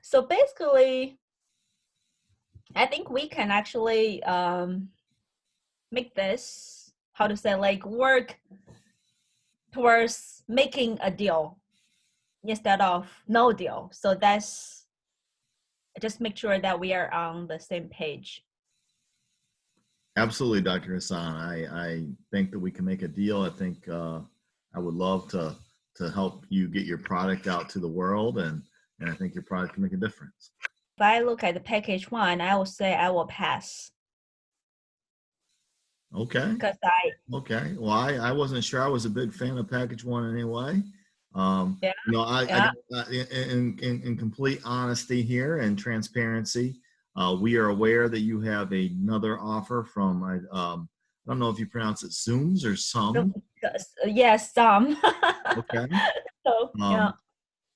So basically, I think we can actually make this, how to say, like work towards making a deal instead of no deal. So that's just make sure that we are on the same page. Absolutely, Dr. Hassan. I think that we can make a deal. I think I would love to help you get your product out to the world, and I think your product can make a difference. If I look at the package one, I will say I will pass. Okay. Because Okay. Well, I wasn't sure. I was a big fan of package one anyway. yeah, You know, yeah. in complete honesty here and transparency, we are aware that you have another offer from I don't know if you pronounce it Zooms or some. Yes, some. Okay. So yeah.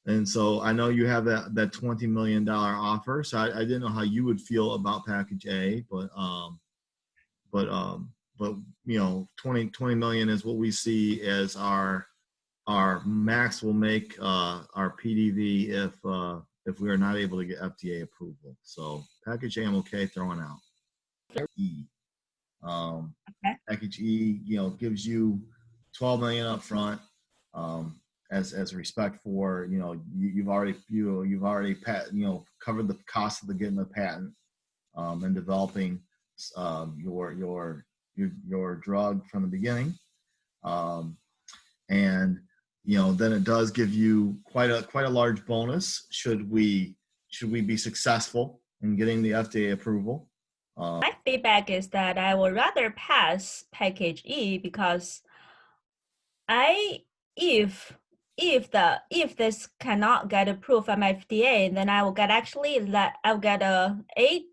And so I know you have that $20 million offer. So I didn't know how you would feel about package A, but you know, 20 million is what we see as our max will make our PDV if we are not able to get FDA approval. So package A I'm okay throwing out. E. Okay. Package E, you know, gives you 12 million up front. As respect for, you know, you've already covered the cost of getting the patent and developing your drug from the beginning, and you know, then it does give you quite a large bonus should we be successful in getting the FDA approval. My feedback is that I would rather pass package E because if this cannot get approved from FDA, then I will get I'll get a 8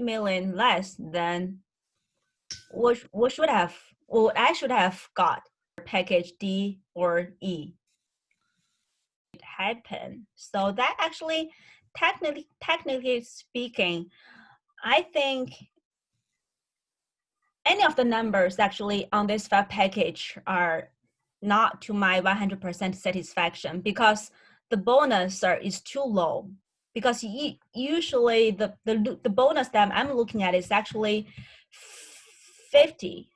million less than what I should have got package D or E. It happened. So that actually, technically speaking, I think any of the numbers actually on this package are not to my 100% satisfaction because the bonus is too low. Because usually the bonus that I'm looking at is actually 50.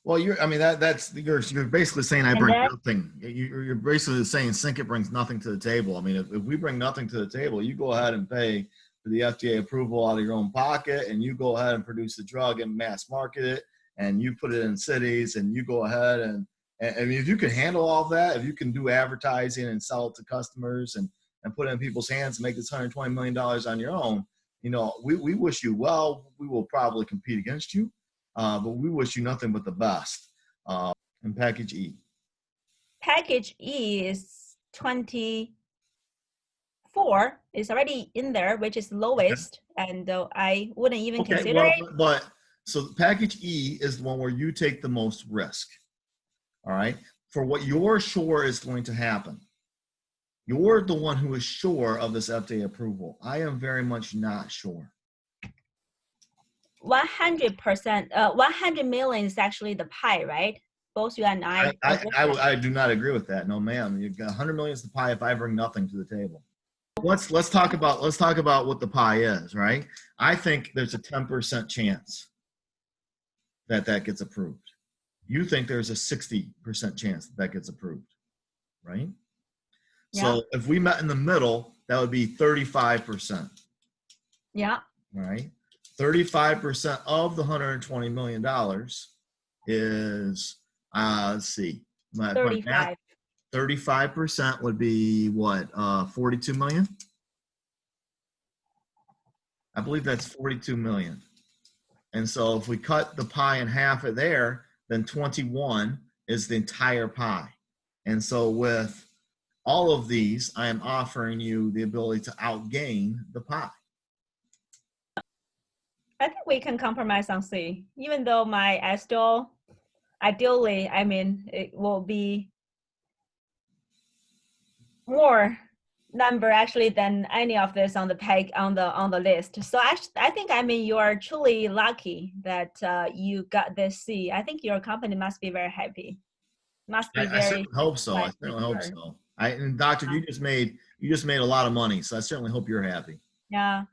Well, you're basically saying I bring nothing. You're basically saying Zinc-It brings nothing to the table. I mean, if we bring nothing to the table, you go ahead and pay for the FDA approval out of your own pocket, and you go ahead and produce the drug and mass market it, and you put it in cities, and you go ahead and I mean, if you can handle all of that, if you can do advertising and sell it to customers and put it in people's hands and make this $120 million on your own, you know, we wish you well. We will probably compete against you. But we wish you nothing but the best. In package E. Package E is 24. It's already in there, which is lowest, okay. And I wouldn't even consider it. But so package E is the one where you take the most risk. All right, for what you're sure is going to happen. You're the one who is sure of this FDA approval. I am very much not sure. 100%, 100 million is actually the pie, right? Both you and I do not agree with that. No, ma'am. You've got 100 million is the pie if I bring nothing to the table. Let's talk about what the pie is, right? I think there's a 10% chance that gets approved. You think there's a 60% chance that gets approved, right? Yeah. So if we met in the middle, that would be 35%. Yeah. Right. 35% of the $120 million is, let's see, 35% would be what, 42 million? I believe that's 42 million. And so if we cut the pie in half of there, then 21 is the entire pie. And so with all of these, I am offering you the ability to outgain the pie. I think we can compromise on C, even though ideally, I mean, it will be more number actually than any of this on the list. So I think, I mean, you are truly lucky that you got this C. I think your company must be very happy. Must be very. I certainly hope so. I certainly hope so. And doctor, you just made you just made a lot of money. So I certainly hope you're happy. Yeah.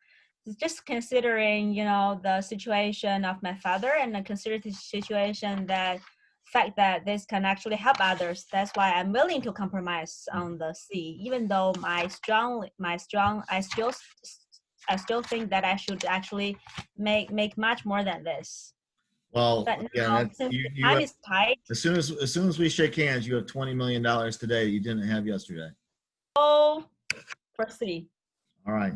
Just considering, you know, the situation of my father and consider the situation that fact that this can actually help others. That's why I'm willing to compromise on the C, even though I still think that I should actually make much more than this. Well, But again, now since the time is tight, as soon as we shake hands, you have $20 million today you didn't have yesterday. go for C. All right.